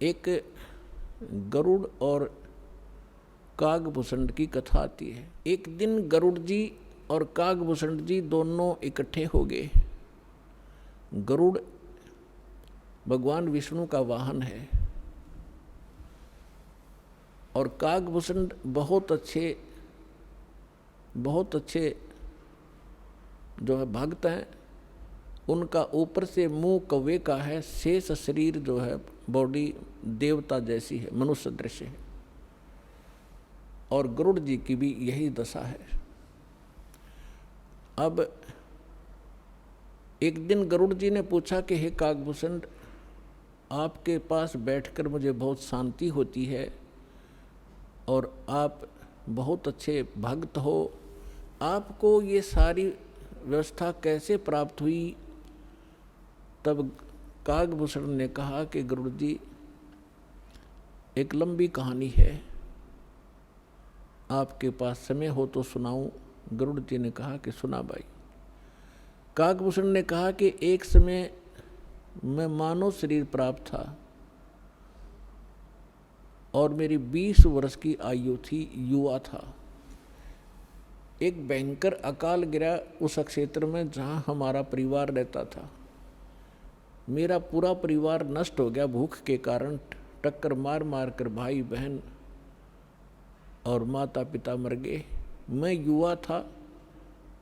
एक गरुड़ और कागभूषण की कथा आती है। एक दिन गरुड़ जी और कागभूषण जी दोनों इकट्ठे हो गए। गरुड़ भगवान विष्णु का वाहन है और कागभूषण बहुत अच्छे जो है भक्त हैं। उनका ऊपर से मुंह कौवे का है, शेष शरीर जो है बॉडी देवता जैसी है, मनुष्य दृश्य है। और गरुड़ जी की भी यही दशा है। अब एक दिन गरुड़ जी ने पूछा कि हे कागभूषण, आपके पास बैठकर मुझे बहुत शांति होती है और आप बहुत अच्छे भक्त हो, आपको ये सारी व्यवस्था कैसे प्राप्त हुई? तब कागभूषण ने कहा कि गरुड़ जी, एक लंबी कहानी है, आपके पास समय हो तो सुनाऊं? गरुड़ जी ने कहा कि सुना भाई। कागभूषण ने कहा कि एक समय मैं मानव शरीर प्राप्त था और मेरी 20 वर्ष की आयु थी, युवा था। एक भयंकर अकाल गिरा उस क्षेत्र में जहाँ हमारा परिवार रहता था। मेरा पूरा परिवार नष्ट हो गया भूख के कारण। टक्कर मार मार कर भाई बहन और माता पिता मर गए। मैं युवा था,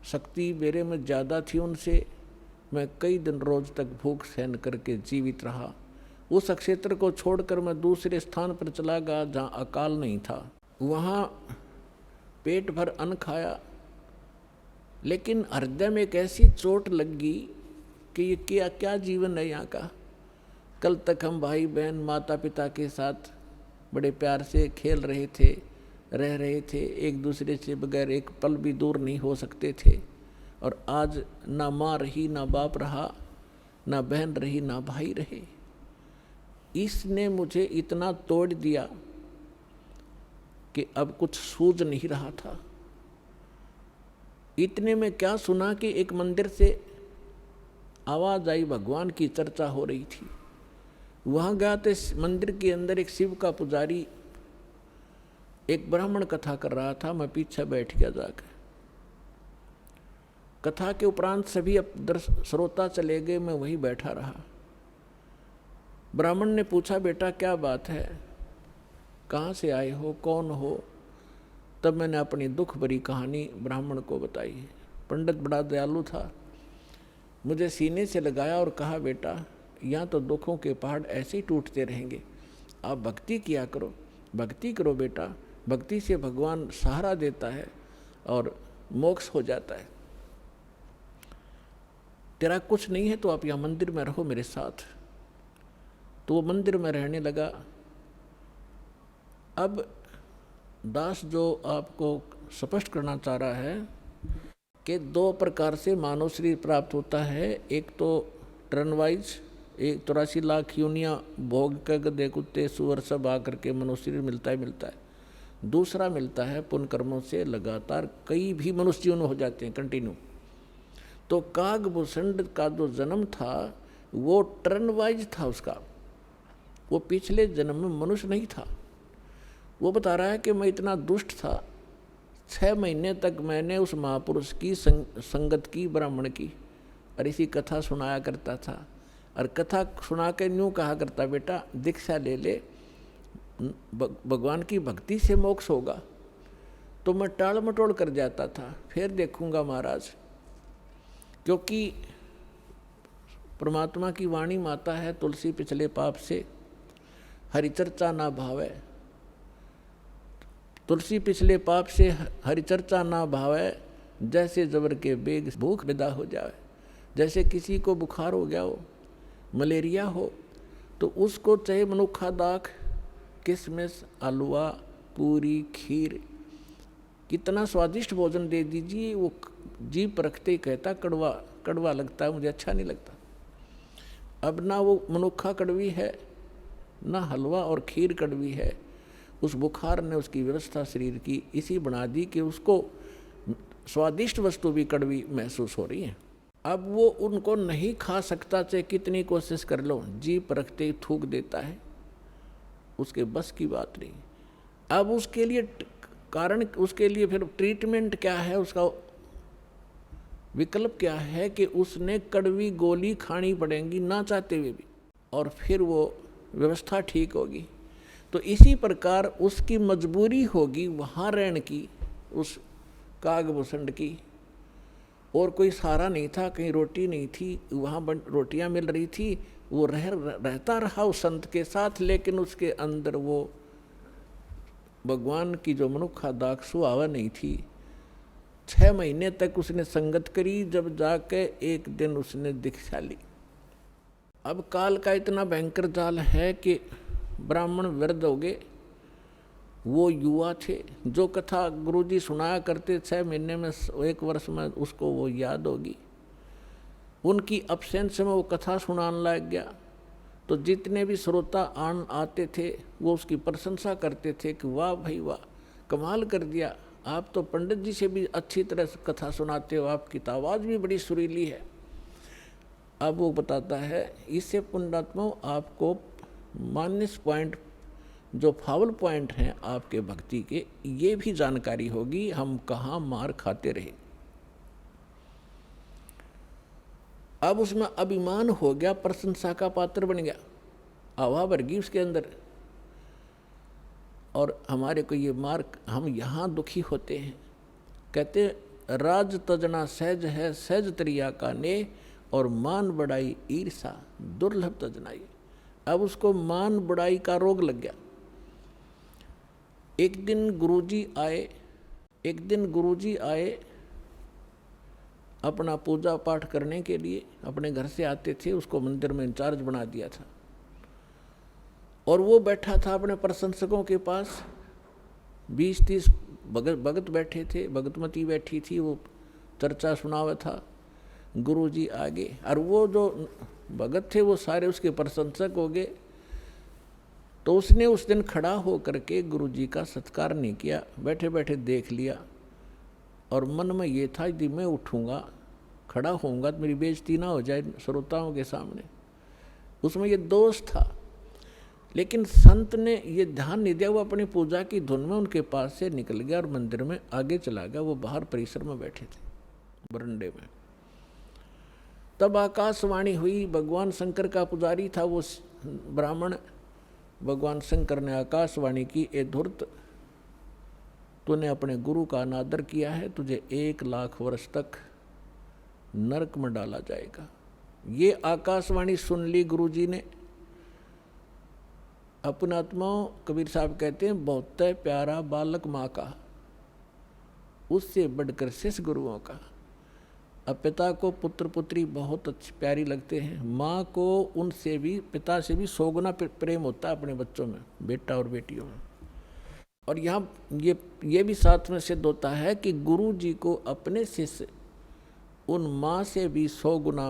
शक्ति मेरे में ज़्यादा थी उनसे। मैं कई दिन रोज तक भूख सहन करके जीवित रहा। उस क्षेत्र को छोड़कर मैं दूसरे स्थान पर चला गया जहाँ अकाल नहीं था। वहाँ पेट भर अन्न खाया, लेकिन हृदय में एक ऐसी चोट लग गई कि ये क्या जीवन है यहाँ का। कल तक हम भाई बहन माता पिता के साथ बड़े प्यार से खेल रहे थे, रह रहे थे, एक दूसरे से बगैर एक पल भी दूर नहीं हो सकते थे। और आज ना माँ रही, ना बाप रहा, ना बहन रही, ना भाई रहे। इसने मुझे इतना तोड़ दिया कि अब कुछ सूझ नहीं रहा था। इतने में क्या सुना कि एक मंदिर से आवाज आई, भगवान की चर्चा हो रही थी। वहां गया तो मंदिर के अंदर एक शिव का पुजारी एक ब्राह्मण कथा कर रहा था। मैं पीछे बैठ गया जाकर। कथा के उपरांत सभी श्रोता चले गए, मैं वहीं बैठा रहा। ब्राह्मण ने पूछा, बेटा क्या बात है, कहाँ से आए हो, कौन हो? तब मैंने अपनी दुख भरी कहानी ब्राह्मण को बताई। पंडित बड़ा दयालु था, मुझे सीने से लगाया और कहा, बेटा यहाँ तो दुखों के पहाड़ ऐसे ही टूटते रहेंगे, आप भक्ति किया करो, भक्ति करो बेटा, भक्ति से भगवान सहारा देता है और मोक्ष हो जाता है। तेरा कुछ नहीं है तो आप यहाँ मंदिर में रहो मेरे साथ। तो वो मंदिर में रहने लगा। अब दास जो आपको स्पष्ट करना चाह रहा है कि 2 प्रकार से मानव शरीर प्राप्त होता है। एक तो टर्न वाइज, 83 लाख योनियाँ भोग कर गधे कुत्ते सुअर सब आकर के मनुष्य शरीर मिलता है। दूसरा मिलता है पुण्य कर्मों से लगातार कई भी मनुष्य जीवन हो जाते हैं कंटिन्यू। तो कागभूषण का जो जन्म था वो टर्न वाइज था उसका, वो पिछले जन्म में मनुष्य नहीं था। वो बता रहा है कि मैं इतना दुष्ट था, 6 महीने तक मैंने उस महापुरुष की संगत की, ब्राह्मण की, और इसी कथा सुनाया करता था। और कथा सुना के यूँ कहा करता, बेटा दीक्षा ले ले, भगवान की भक्ति से मोक्ष होगा। तो मैं टाल मटोल कर जाता था, फिर देखूंगा महाराज, क्योंकि परमात्मा की वाणी माता है, तुलसी पिछले पाप से हरिचर्चा ना भावे। तुलसी पिछले पाप से हरिचर्चा ना भावे, जैसे जबर के बेग भूख विदा हो जाए। जैसे किसी को बुखार हो गया हो, मलेरिया हो, तो उसको चाहे मनुखा दाख, किशमिश, हलवा, पूरी, खीर, कितना स्वादिष्ट भोजन दे दीजिए, वो जीभ परखते ही कहता कड़वा कड़वा लगता है, मुझे अच्छा नहीं लगता। अब ना वो मनुखा कड़वी है, ना हलवा और खीर कड़वी है। उस बुखार ने उसकी व्यवस्था शरीर की इसी बना दी कि उसको स्वादिष्ट वस्तु भी कड़वी महसूस हो रही है। अब वो उनको नहीं खा सकता, चाहे कितनी कोशिश कर लो, जीभ परखते ही थूक देता है। उसके बस की बात नहीं। अब उसके लिए कारण, उसके लिए फिर ट्रीटमेंट क्या है, उसका विकल्प क्या है कि उसने कड़वी गोली खानी पड़ेगी ना चाहते हुए भी, और फिर वो व्यवस्था ठीक होगी। तो इसी प्रकार उसकी मजबूरी होगी वहाँ रहने की, उस कागभूषण की, और कोई सहारा नहीं था, कहीं रोटी नहीं थी, वहाँ रोटियाँ मिल रही थी, वो रहता रहा उस संत के साथ, लेकिन उसके अंदर वो भगवान की जो मनुखा दाक्षु आवा नहीं थी। 6 महीने तक उसने संगत करी, जब जाके एक दिन उसने दीक्षा ली। अब काल का इतना भयंकर जाल है कि ब्राह्मण वृद्ध हो गए, वो युवा थे, जो कथा गुरुजी सुनाया करते 6 महीने में 1 वर्ष में उसको वो याद होगी। उनकी अब्सेंस में वो कथा सुनाने लग गया, तो जितने भी श्रोता आते थे वो उसकी प्रशंसा करते थे कि वाह भाई वाह, कमाल कर दिया, आप तो पंडित जी से भी अच्छी तरह से कथा सुनाते हो, आपकी तो आवाज़ भी बड़ी सुरीली है। अब वो बताता है, इससे पुण्यात्मा आपको माइनस पॉइंट, जो फाउल पॉइंट हैं आपके भक्ति के, ये भी जानकारी होगी, हम कहाँ मार खाते रहे। अब उसमें अभिमान हो गया, प्रशंसा का पात्र बन गया, हवा भर गई उसके अंदर, और हमारे को ये मार्क, हम यहाँ दुखी होते हैं। कहते राज तजना सहज है, सहज तरिया का ने, और मान बढ़ाई ईर्षा दुर्लभ तजनाई। अब उसको मान बढ़ाई का रोग लग गया। एक दिन गुरुजी आए अपना पूजा पाठ करने के लिए, अपने घर से आते थे, उसको मंदिर में इंचार्ज बना दिया था, और वो बैठा था अपने प्रशंसकों के पास। 20-30 भगत बैठे थे, भगतमती बैठी थी, वो चर्चा सुनावा था। गुरुजी आगे, और वो जो भगत थे वो सारे उसके प्रशंसक हो गए। तो उसने उस दिन खड़ा हो करके गुरुजी का सत्कार नहीं किया, बैठे बैठे देख लिया, और मन में ये था यदि मैं उठूँगा, खड़ा होऊंगा तो मेरी बेइज्जती ना हो जाए श्रोताओं के सामने। उसमें ये दोष था, लेकिन संत ने ये ध्यान नहीं दिया, वो अपनी पूजा की धुन में उनके पास से निकल गया और मंदिर में आगे चला गया। वो बाहर परिसर में बैठे थे बरंडे में। तब आकाशवाणी हुई, भगवान शंकर का पुजारी था वो ब्राह्मण। भगवान शंकर ने आकाशवाणी की, ए धूर्त, तूने अपने गुरु का अनादर किया है, तुझे 1 लाख वर्ष तक नरक में डाला जाएगा। ये आकाशवाणी सुन ली गुरुजी ने। अपना आत्माओं, कबीर साहब कहते हैं, बहुत प्यारा बालक माँ का, उससे बढ़कर शिष्य गुरुओं का। अब पिता को पुत्र पुत्री बहुत अच्छी प्यारी लगते हैं, माँ को उनसे भी, पिता से भी 100 गुना प्रेम होता है अपने बच्चों में, बेटा और बेटियों में। और यहाँ ये भी साथ में सिद्ध होता है कि गुरु जी को अपने शिष्य उन माँ से भी 100 गुना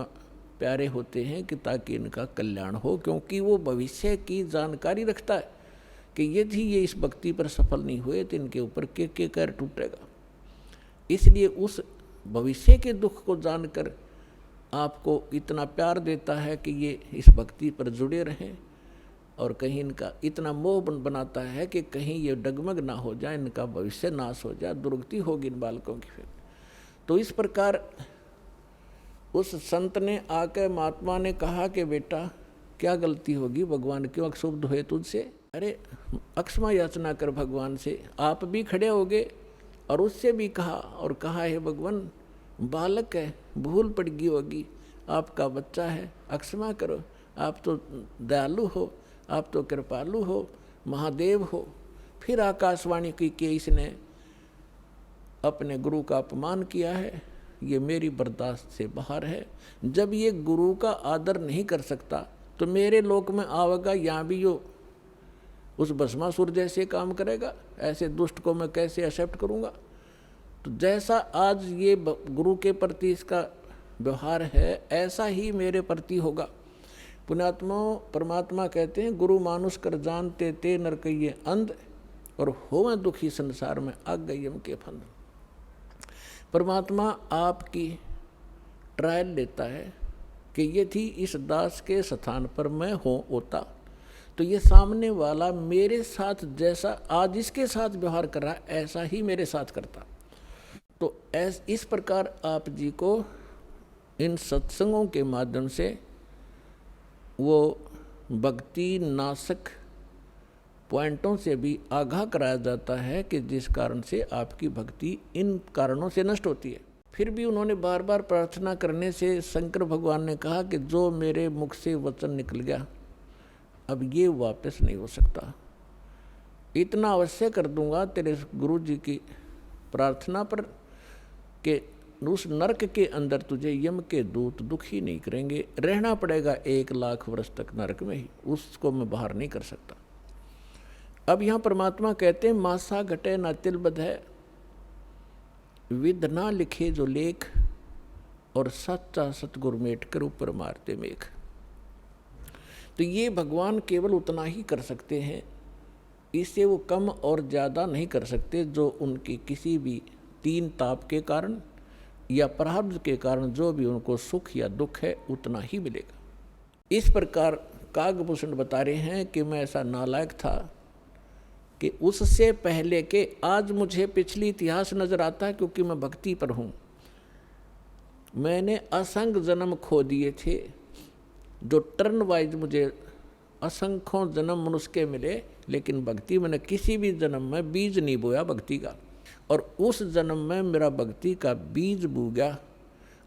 प्यारे होते हैं, कि ताकि इनका कल्याण हो, क्योंकि वो भविष्य की जानकारी रखता है कि यदि ये इस भक्ति पर सफल नहीं हुए तो इनके ऊपर के कर टूटेगा। इसलिए उस भविष्य के दुख को जानकर आपको इतना प्यार देता है कि ये इस भक्ति पर जुड़े रहें, और कहीं इनका इतना मोह बनाता है कि कहीं ये डगमग ना हो जाए, इनका भविष्य नाश हो जाए, दुर्गति होगी इन बालकों की। फिर तो इस प्रकार उस संत ने आकर महात्मा ने कहा कि बेटा क्या गलती होगी, भगवान क्यों अक्षुब्ध हुए तुझसे? अरे अक्षमा याचना कर भगवान से। आप भी खड़े हो गए और उससे भी कहा, और कहा है भगवान बालक है, भूल पड़ गई होगी, आपका बच्चा है, अक्षमा करो, आप तो दयालु हो, आप तो कृपालु हो, महादेव हो। फिर आकाशवाणी की कि इसने अपने गुरु का अपमान किया है, ये मेरी बर्दाश्त से बाहर है। जब ये गुरु का आदर नहीं कर सकता तो मेरे लोक में आवेगा, यहाँ भी यो उस भस्मासुर जैसे काम करेगा। ऐसे दुष्ट को मैं कैसे एक्सेप्ट करूँगा? तो जैसा आज ये गुरु के प्रति इसका व्यवहार है, ऐसा ही मेरे प्रति होगा। पुण्यात्मा परमात्मा कहते हैं, गुरु मानुष कर जानते ते नर कहिए अंध, और होवें दुखी संसार में आग गयम के फंद। परमात्मा आपकी ट्रायल लेता है कि यदि इस दास के स्थान पर मैं होता तो ये सामने वाला मेरे साथ जैसा आज इसके साथ व्यवहार कर रहा है ऐसा ही मेरे साथ करता। तो इस प्रकार आप जी को इन सत्संगों के माध्यम से वो भक्ति नाशक पॉइंटों से भी आगाह कराया जाता है कि जिस कारण से आपकी भक्ति इन कारणों से नष्ट होती है। फिर भी उन्होंने बार बार प्रार्थना करने से शंकर भगवान ने कहा कि जो मेरे मुख से वचन निकल गया अब ये वापस नहीं हो सकता, इतना अवश्य कर दूंगा तेरे गुरु जी की प्रार्थना पर कि उस नरक के अंदर तुझे यम के दूत दुखी नहीं करेंगे, रहना पड़ेगा 1,00,000 वर्ष तक नरक में ही, उसको मैं बाहर नहीं कर सकता। अब यहाँ परमात्मा कहते हैं मासा घटे ना तिल बध है, विध ना लिखे जो लेख, और सच्चा सतगुरु मेट कर ऊपर मारते मेघ। तो ये भगवान केवल उतना ही कर सकते हैं, इससे वो कम और ज़्यादा नहीं कर सकते, जो उनकी किसी भी 3 ताप के कारण या प्रारब्ध के कारण जो भी उनको सुख या दुख है उतना ही मिलेगा। इस प्रकार कागभूषण बता रहे हैं कि मैं ऐसा नालायक था कि उससे पहले के आज मुझे पिछली इतिहास नजर आता है, क्योंकि मैं भक्ति पर हूँ। मैंने असंख्य जन्म खो दिए थे, जो टर्न वाइज मुझे असंख्यों जन्म मनुष्य के मिले, लेकिन भक्ति मैंने किसी भी जन्म में बीज नहीं बोया भक्ति का, और उस जन्म में मेरा भक्ति का बीज बू गया।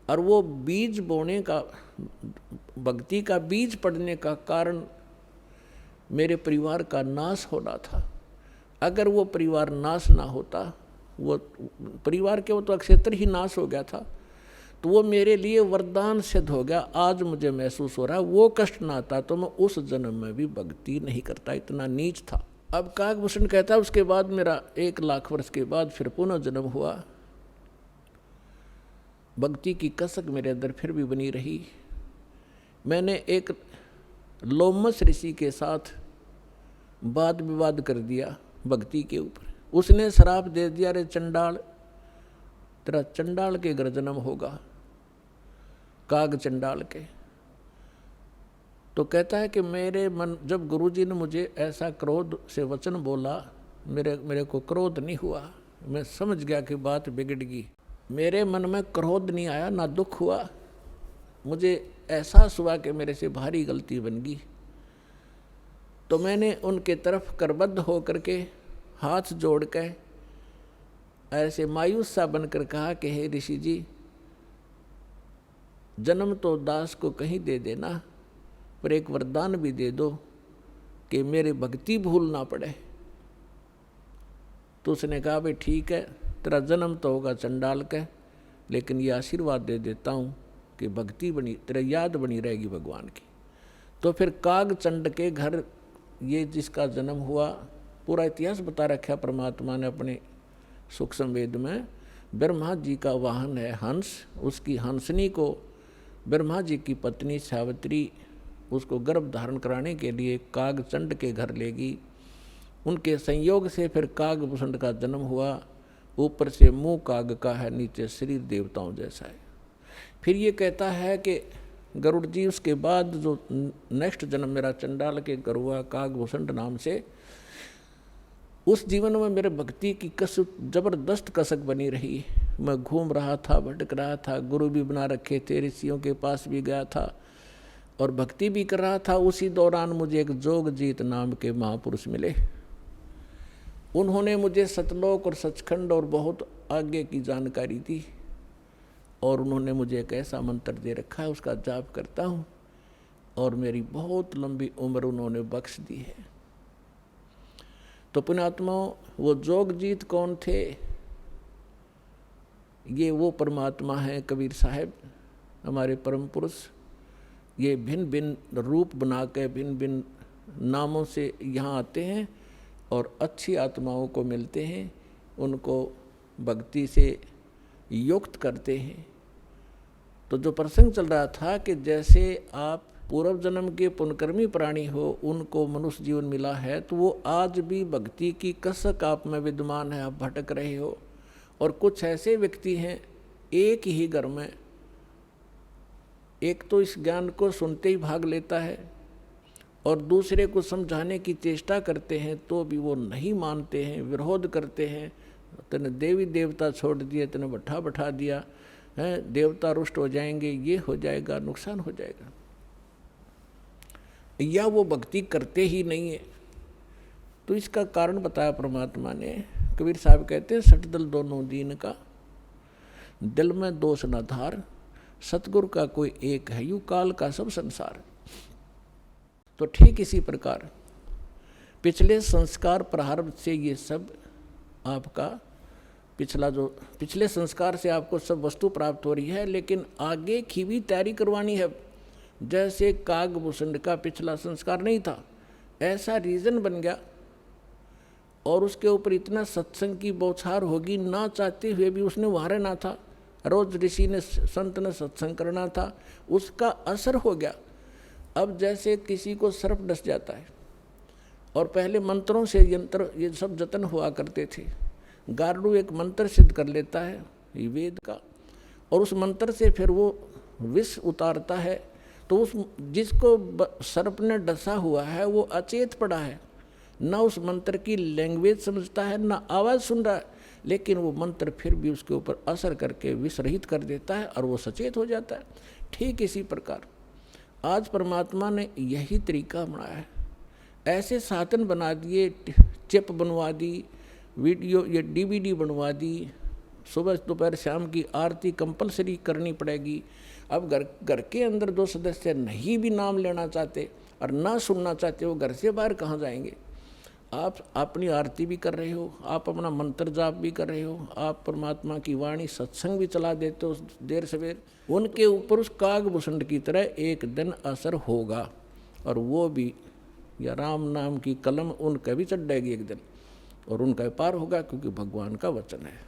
और वो बीज बोने का, भक्ति का बीज पड़ने का कारण मेरे परिवार का नाश होना था। अगर वो परिवार नाश ना होता, वो परिवार के वो तो अक्षेत्र ही नाश हो गया था, तो वो मेरे लिए वरदान सिद्ध हो गया। आज मुझे महसूस हो रहा है वो कष्ट ना आता तो मैं उस जन्म में भी भक्ति नहीं करता, इतना नीच था। अब कागभूषण कहता है उसके बाद मेरा 1,00,000 वर्ष के बाद फिर पुनः जन्म हुआ, भक्ति की कसक मेरे अंदर फिर भी बनी रही। मैंने एक लोमस ऋषि के साथ वाद विवाद कर दिया भक्ति के ऊपर। उसने श्राप दे दिया, रे चंडाल, तेरा चंडाल के घर जन्म होगा, काग चंडाल के। तो कहता है कि मेरे मन, जब गुरुजी ने मुझे ऐसा क्रोध से वचन बोला, मेरे को क्रोध नहीं हुआ, मैं समझ गया कि बात बिगड़ गई। मेरे मन में क्रोध नहीं आया, ना दुख हुआ, मुझे एहसास हुआ कि मेरे से भारी गलती बन गई। तो मैंने उनके तरफ करबद्ध होकर के हाथ जोड़ के ऐसे मायूस सा बनकर कहा कि हे ऋषि जी, जन्म तो दास को कहीं दे देना, पर एक वरदान भी दे दो कि मेरे भक्ति भूल ना पड़े। तो उसने कहा भाई ठीक है, तेरा जन्म तो होगा चंडाल का, लेकिन ये आशीर्वाद दे देता हूँ कि भक्ति बनी, तेरा याद बनी रहेगी भगवान की। तो फिर काग चंड के घर ये जिसका जन्म हुआ, पूरा इतिहास बता रखा परमात्मा ने अपने सूक्ष्म वेद में। ब्रह्मा जी का वाहन है हंस, उसकी हंसनी को ब्रह्मा जी की पत्नी सावित्री उसको गर्भ धारण कराने के लिए काग चंड के घर लेगी। उनके संयोग से फिर कागभूषण का जन्म हुआ। ऊपर से मुंह काग का है, नीचे शरीर देवताओं जैसा है। फिर ये कहता है कि गरुड़ जी उसके बाद जो नेक्स्ट जन्म मेरा चंडाल के घर हुआ कागभूषण नाम से, उस जीवन में मेरे भक्ति की जबरदस्त कसक बनी रही। मैं घूम रहा था, भटक रहा था, गुरु भी बना रखे थे, ऋषियों के पास भी गया था और भक्ति भी कर रहा था। उसी दौरान मुझे एक जोगजीत नाम के महापुरुष मिले। उन्होंने मुझे सतलोक और सचखंड और बहुत आगे की जानकारी दी, और उन्होंने मुझे एक ऐसा मंत्र दे रखा है, उसका जाप करता हूँ और मेरी बहुत लंबी उम्र उन्होंने बख्श दी है। तो पुण्यात्माओं, वो जोगजीत कौन थे? ये वो परमात्मा है कबीर साहब, हमारे परम पुरुष। ये भिन्न भिन्न रूप बना के भिन्न भिन्न नामों से यहाँ आते हैं और अच्छी आत्माओं को मिलते हैं, उनको भक्ति से युक्त करते हैं। तो जो प्रसंग चल रहा था कि जैसे आप पूर्व जन्म के पुण्यकर्मी प्राणी हो, उनको मनुष्य जीवन मिला है, तो वो आज भी भक्ति की कसक आप में विद्यमान है, आप भटक रहे हो। और कुछ ऐसे व्यक्ति हैं, एक ही घर में एक तो इस ज्ञान को सुनते ही भाग लेता है, और दूसरे को समझाने की चेष्टा करते हैं तो भी वो नहीं मानते हैं, विरोध करते हैं। तने देवी देवता छोड़ दिए, तने बैठा दिया है, देवता रुष्ट हो जाएंगे, ये हो जाएगा, नुकसान हो जाएगा, या वो भक्ति करते ही नहीं है। तो इसका कारण बताया परमात्मा ने। कबीर साहब कहते हैं, सठ दल दोनों दीन का, दिल में दोष न धार, सतगुरु का कोई एक है, यू काल का सब संसार। तो ठीक इसी प्रकार पिछले संस्कार प्रारब्ध से ये सब आपका पिछले संस्कार से आपको सब वस्तु प्राप्त हो रही है, लेकिन आगे की भी तैयारी करवानी है। जैसे कागभूषण का पिछला संस्कार नहीं था, ऐसा रीजन बन गया और उसके ऊपर इतना सत्संग की बौछार होगी, ना चाहते हुए भी उसने वहाँ रहना था। रोज ऋषि ने संत ने सत्संग करना था, उसका असर हो गया। अब जैसे किसी को सर्प डस जाता है और पहले मंत्रों से यंत्र ये सब जतन हुआ करते थे, गारुड़ एक मंत्र सिद्ध कर लेता है ये वेद का, और उस मंत्र से फिर वो विष उतारता है। तो उस जिसको सर्प ने डसा हुआ है वो अचेत पड़ा है, ना उस मंत्र की लैंग्वेज समझता है, ना आवाज़ सुन रहा है, लेकिन वो मंत्र फिर भी उसके ऊपर असर करके विष रहित कर देता है और वो सचेत हो जाता है। ठीक इसी प्रकार आज परमात्मा ने यही तरीका बनाया है। ऐसे साधन बना दिए, चिप बनवा दी, वीडियो ये डीवीडी बनवा दी, सुबह दोपहर शाम की आरती कंपलसरी करनी पड़ेगी। अब घर के अंदर दो सदस्य नहीं भी नाम लेना चाहते और ना सुनना चाहते, वो घर से बाहर कहाँ जाएंगे। आप अपनी आरती भी कर रहे हो, आप अपना मंत्र जाप भी कर रहे हो, आप परमात्मा की वाणी सत्संग भी चला देते हो देर सवेर, उनके ऊपर उस कागभूषण की तरह एक दिन असर होगा। और वो भी या राम नाम की कलम उनका भी चढ़ जाएगी एक दिन, और उनका पार होगा, क्योंकि भगवान का वचन है।